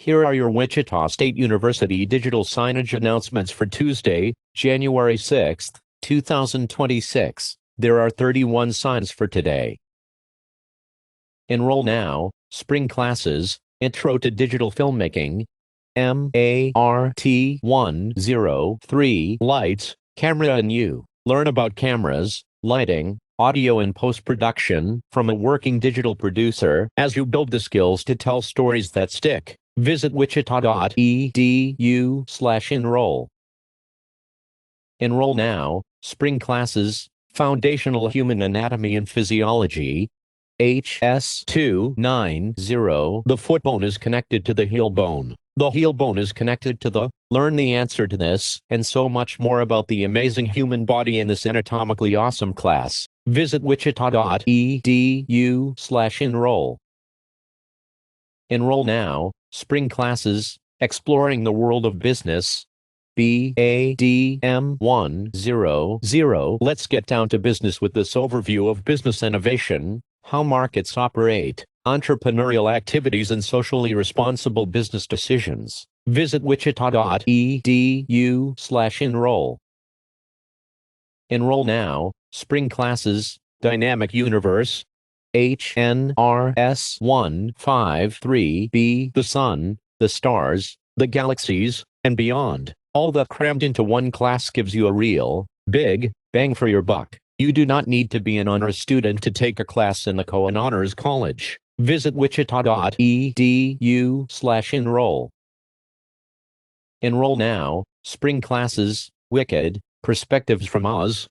Here are your Wichita State University digital signage announcements for Tuesday, January 6, 2026. There are 31 signs for today. Enroll now, spring classes, Intro to Digital Filmmaking, MART 103, Lights, Camera and You. Learn about cameras, lighting, audio and post-production from a working digital producer as you build the skills to tell stories that stick. Visit wichita.edu/enroll. Enroll now, spring classes, Foundational Human Anatomy and Physiology, HS290. The foot bone is connected to the heel bone. The heel bone is connected to the. Learn the answer to this and so much more about the amazing human body in this anatomically awesome class. Visit wichita.edu/enroll. Enroll now, spring classes, Exploring the World of Business, BADM 100. Let's get down to business with this overview of business innovation, how markets operate, entrepreneurial activities and socially responsible business decisions. Visit wichita.edu/enroll. Enroll now, spring classes, Dynamic Universe, HNRS 153B. The sun, the stars, the galaxies, and beyond. All that crammed into one class gives you a real, big, bang for your buck. You do not need to be an honors student to take a class in the Cohen Honors College. Visit wichita.edu/enroll. Enroll now, spring classes, Wicked, Perspectives from Oz,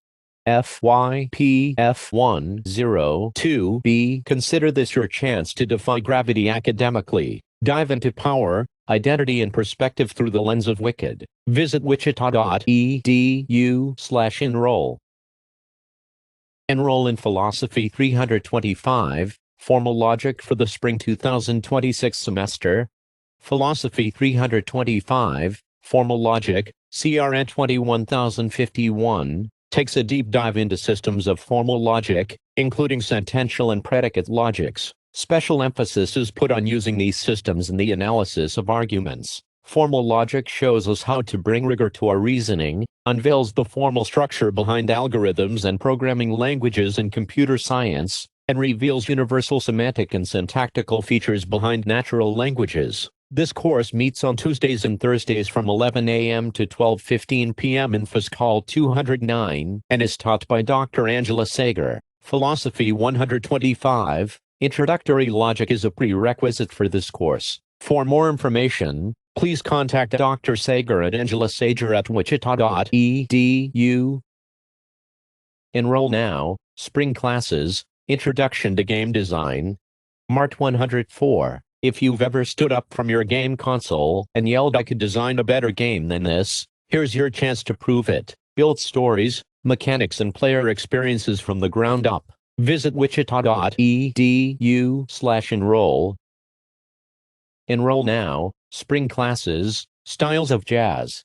FYPF 102B. Consider this your chance to defy gravity academically. Dive into power, identity and perspective through the lens of Wicked. Visit wichita.edu/enroll. Enroll in Philosophy 325, Formal Logic for the Spring 2026 semester. Philosophy 325, Formal Logic, CRN 21051, takes a deep dive into systems of formal logic, including sentential and predicate logics. Special emphasis is put on using these systems in the analysis of arguments. Formal logic shows us how to bring rigor to our reasoning, unveils the formal structure behind algorithms and programming languages in computer science, and reveals universal semantic and syntactical features behind natural languages. This course meets on Tuesdays and Thursdays from 11 a.m. to 12:15 p.m. in FIS Hall 209 and is taught by Dr. Angela Sager. Philosophy 125, Introductory Logic is a prerequisite for this course. For more information, please contact Dr. Sager and Angela Sager at wichita.edu. Enroll now, spring classes, Introduction to Game Design, MART 104. If you've ever stood up from your game console and yelled, "I could design a better game than this," here's your chance to prove it. Build stories, mechanics and player experiences from the ground up. Visit wichita.edu/enroll. Enroll now, spring classes, Styles of Jazz,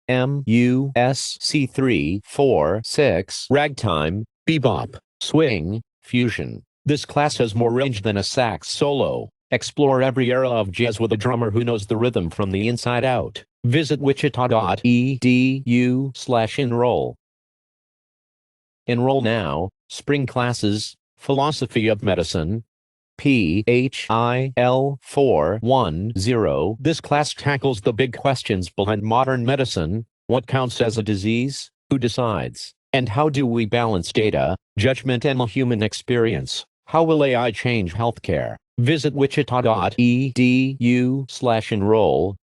MUSC346, Ragtime, Bebop, Swing, Fusion. This class has more range than a sax solo. Explore every era of jazz with a drummer who knows the rhythm from the inside out. Visit wichita.edu/enroll. Enroll now, spring classes, Philosophy of Medicine, PHIL 410. This class tackles the big questions behind modern medicine: what counts as a disease, who decides, and how do we balance data, judgment and the human experience? How will AI change healthcare? Visit wichita.edu/enroll.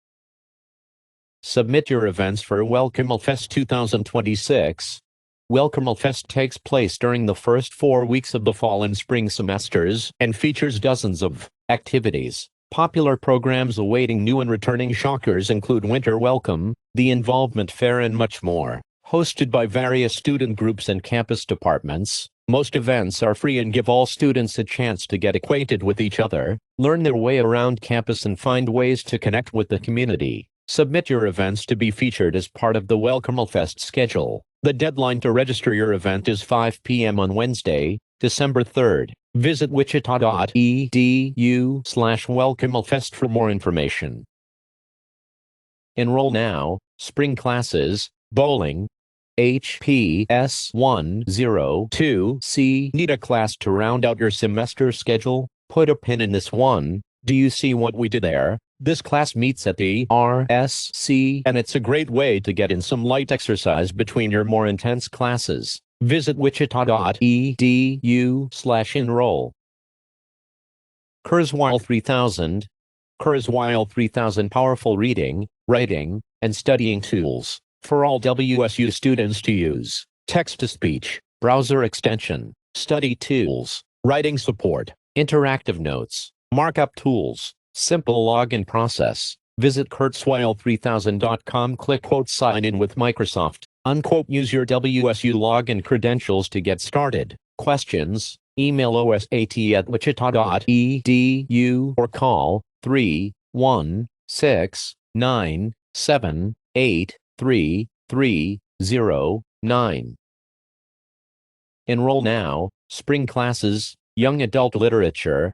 Submit your events for WelcomeFest 2026. WelcomeFest takes place during the first 4 weeks of the fall and spring semesters and features dozens of activities. Popular programs awaiting new and returning shockers include Winter Welcome, the Involvement Fair and much more. Hosted by various student groups and campus departments, most events are free and give all students a chance to get acquainted with each other, learn their way around campus and find ways to connect with the community. Submit your events to be featured as part of the WelcomeFest schedule. The deadline to register your event is 5 p.m. on Wednesday, December 3rd. Visit wichita.edu/WelcomeFest for more information. Enroll now. Spring classes, bowling, HPS 102C. Need a class to round out your semester schedule? Put a pin in this one. Do you see what we did there? This class meets at the RSC, and it's a great way to get in some light exercise between your more intense classes. Visit wichita.edu/enroll. Kurzweil 3000. Kurzweil 3000 powerful reading, writing, and studying tools for all WSU students to use. Text-to-speech, browser extension, study tools, writing support, interactive notes, markup tools, simple login process. Visit kurzweil3000.com. Click "Sign in with Microsoft." Use your WSU login credentials to get started. Questions? Email osat@wichita.edu or call 316-978-3309. Enroll now. Spring classes, young adult literature,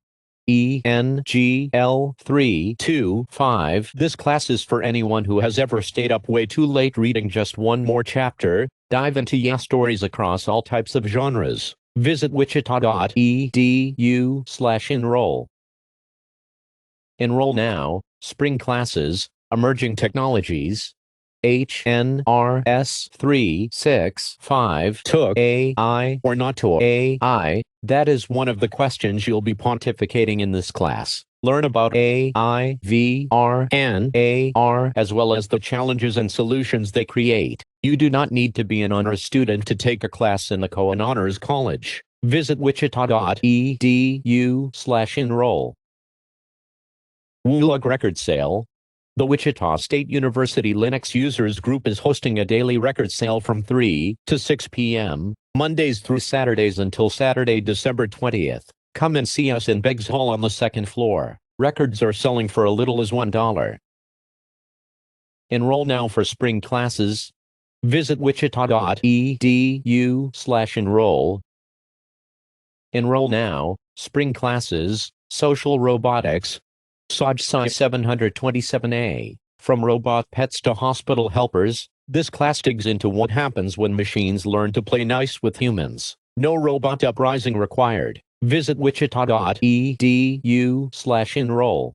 ENGL 325. This class is for anyone who has ever stayed up way too late reading just one more chapter. Dive into stories across all types of genres. Visit wichita.edu/enroll. Enroll now. Spring classes, emerging technologies, HNRS 365. Took AI or not to AI? That is one of the questions you'll be pontificating in this class. Learn about AI, VR, and AR, as well as the challenges and solutions they create. You do not need to be an honors student to take a class in the Cohen Honors College. Visit wichita.edu/enroll. WULUG record sale. The Wichita State University Linux Users Group is hosting a daily record sale from 3 to 6 p.m., Mondays through Saturdays until Saturday, December 20th. Come and see us in Beggs Hall on the second floor. Records are selling for as little as $1. Enroll now for spring classes. Visit wichita.edu/enroll. Enroll now. Spring classes, social robotics, SOG 727A. From robot pets to hospital helpers, this class digs into what happens when machines learn to play nice with humans. No robot uprising required. Visit wichita.edu/enroll.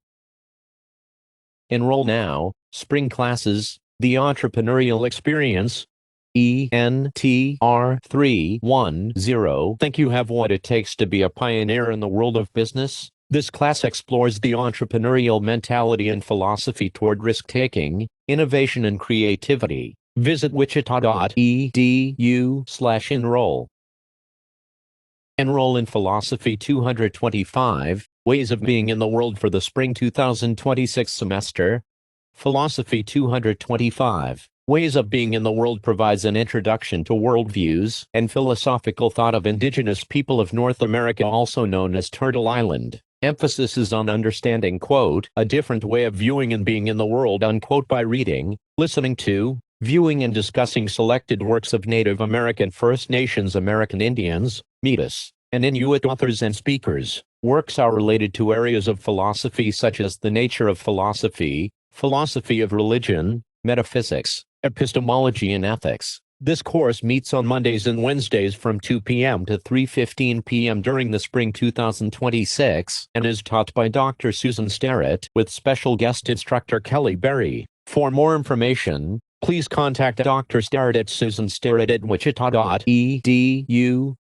Enroll now. Spring classes, the entrepreneurial experience, ENTR 310. Think you have what it takes to be a pioneer in the world of business? This class explores the entrepreneurial mentality and philosophy toward risk-taking, innovation and creativity. Visit wichita.edu/enroll. Enroll in Philosophy 225, Ways of Being in the World for the Spring 2026 semester. Philosophy 225, Ways of Being in the World provides an introduction to worldviews and philosophical thought of indigenous people of North America, also known as Turtle Island. Emphasis is on understanding, quote, a different way of viewing and being in the world, unquote, by reading, listening to, viewing and discussing selected works of Native American, First Nations, American Indians, Métis, and Inuit authors and speakers. Works are related to areas of philosophy such as the nature of philosophy, philosophy of religion, metaphysics, epistemology and ethics. This course meets on Mondays and Wednesdays from 2 p.m. to 3:15 p.m. during the spring 2026 and is taught by Dr. Susan Starrett with special guest instructor Kelly Berry. For more information, please contact Dr. Starrett at susanstarrett@wichita.edu.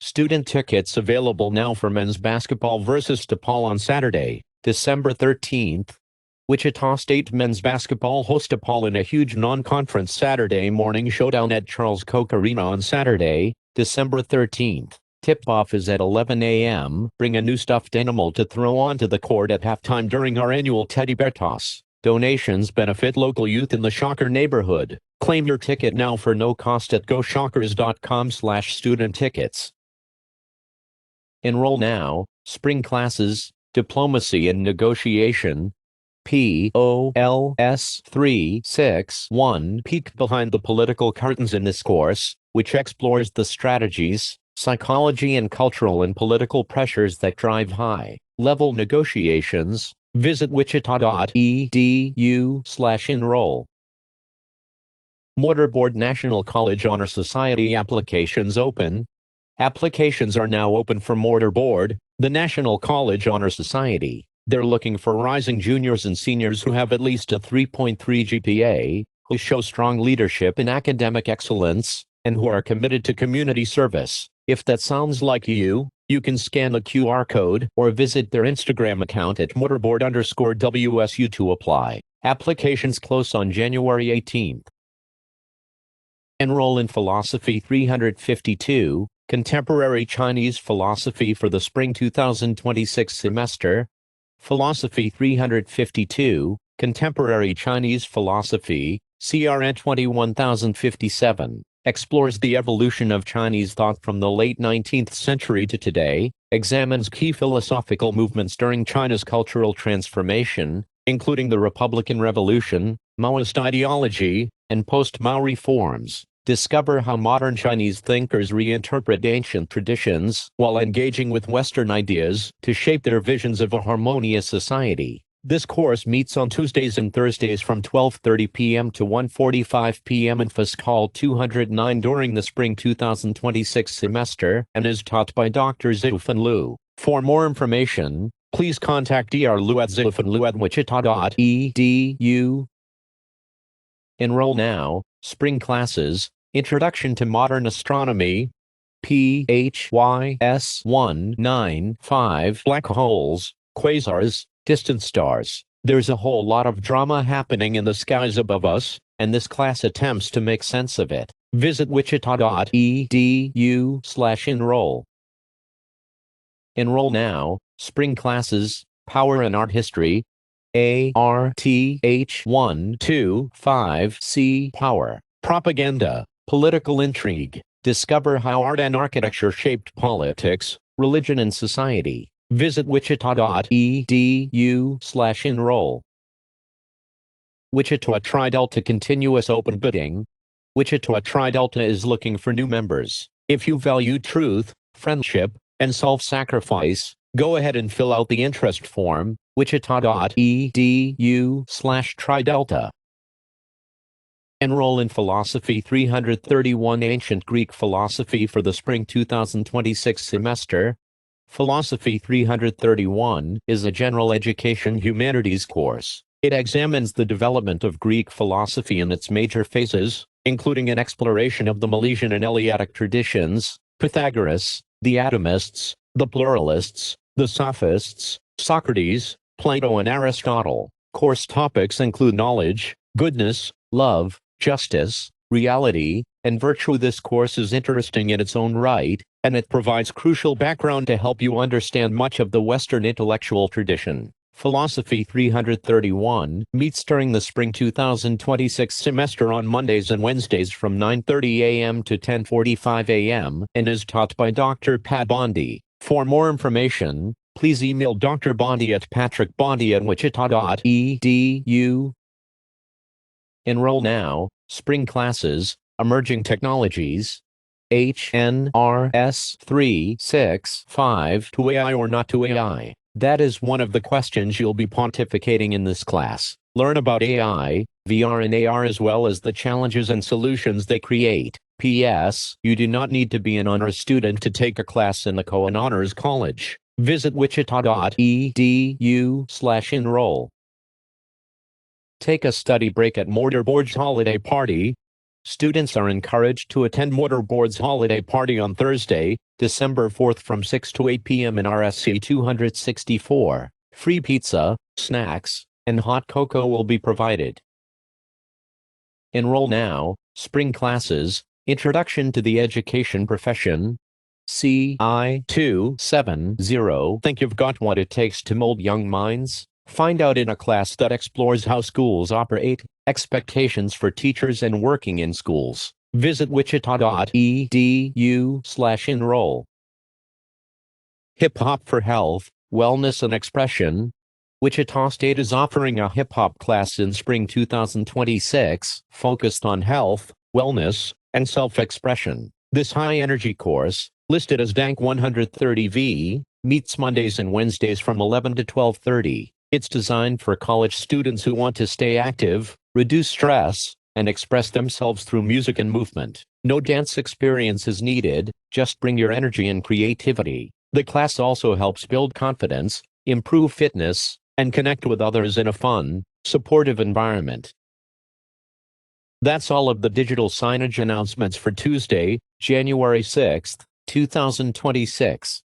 Student tickets available now for men's basketball versus DePaul on Saturday, December 13th. Wichita State men's basketball hosts DePaul in a huge non-conference Saturday morning showdown at Charles Koch Arena on Saturday, December 13th. Tip-off is at 11 a.m. Bring a new stuffed animal to throw onto the court at halftime during our annual Teddy Bear Toss. Donations benefit local youth in the Shocker neighborhood. Claim your ticket now for no cost at goshockers.com/student tickets. Enroll now. Spring classes, Diplomacy and Negotiation, POLS 361. Peek behind the political curtains in this course, which explores the strategies, psychology and cultural and political pressures that drive high-level negotiations, Visit wichita.edu/enroll. Mortarboard National College Honor Society applications open. Applications are now open for Mortarboard, the National College Honor Society. They're looking for rising juniors and seniors who have at least a 3.3 GPA, who show strong leadership in academic excellence, and who are committed to community service. If that sounds like you, you can scan the QR code or visit their Instagram account at mortarboard_WSU to apply. Applications close on January 18th. Enroll in Philosophy 352, Contemporary Chinese Philosophy for the Spring 2026 semester. Philosophy 352, Contemporary Chinese Philosophy, CRN 21057, explores the evolution of Chinese thought from the late 19th century to today, examines key philosophical movements during China's cultural transformation, including the Republican Revolution, Maoist ideology, and post-Mao reforms. Discover how modern Chinese thinkers reinterpret ancient traditions while engaging with Western ideas to shape their visions of a harmonious society. This course meets on Tuesdays and Thursdays from 12:30 p.m. to 1:45 p.m. in FAS Hall 209 during the spring 2026 semester and is taught by Dr. Zifan Liu. For more information, please contact Dr. Liu at zifanliu@wichita.edu. Enroll now. Spring classes, Introduction to Modern Astronomy, PHYS 195, Black Holes, Quasars, Distant Stars. There's a whole lot of drama happening in the skies above us, and this class attempts to make sense of it. Visit wichita.edu/enroll. Enroll now. Spring classes, Power and Art History, ARTH 125C Power, Propaganda, Political Intrigue. Discover how art and architecture shaped politics, religion and society. Visit wichita.edu/enroll. Wichita Tri-Delta Continuous Open Bidding. Wichita Tri-Delta is looking for new members. If you value truth, friendship, and self-sacrifice, go ahead and fill out the interest form, wichita.edu/Tri-Delta. Enroll in Philosophy 331 Ancient Greek Philosophy for the Spring 2026 semester. Philosophy 331 is a general education humanities course. It examines the development of Greek philosophy in its major phases, including an exploration of the Milesian and Eleatic traditions, Pythagoras, the atomists, the pluralists, the sophists, Socrates, Plato and Aristotle. Course topics include knowledge, goodness, love, justice, reality, and virtue. This course is interesting in its own right, and it provides crucial background to help you understand much of the Western intellectual tradition. Philosophy 331 meets during the spring 2026 semester on Mondays and Wednesdays from 9:30 a.m. to 10:45 a.m. and is taught by Dr. Pat Bondi. For more information, please email Dr. Bondi at patrickbondi@wichita.edu. Enroll now. Spring classes, Emerging Technologies, HNRS 365 to AI or not to AI. That is one of the questions you'll be pontificating in this class. Learn about AI, VR and AR as well as the challenges and solutions they create. P.S. You do not need to be an honors student to take a class in the Cohen Honors College. Visit wichita.edu/enroll. Take a study break at Mortarboard's holiday party. Students are encouraged to attend Mortarboard's holiday party on Thursday, December 4th from 6 to 8 p.m. in RSC 264. Free pizza, snacks, and hot cocoa will be provided. Enroll now. Spring classes, Introduction to the Education Profession, CI 270. Think you've got what it takes to mold young minds? Find out in a class that explores how schools operate, expectations for teachers and working in schools. Visit wichita.edu/enroll. Hip Hop for Health, Wellness and Expression. Wichita State is offering a hip hop class in spring 2026, focused on health, wellness, and self-expression. This high-energy course, listed as DANK 130V, meets Mondays and Wednesdays from 11 to 12:30. It's designed for college students who want to stay active, reduce stress, and express themselves through music and movement. No dance experience is needed, just bring your energy and creativity. The class also helps build confidence, improve fitness, and connect with others in a fun, supportive environment. That's all of the digital signage announcements for Tuesday, January 6, 2026.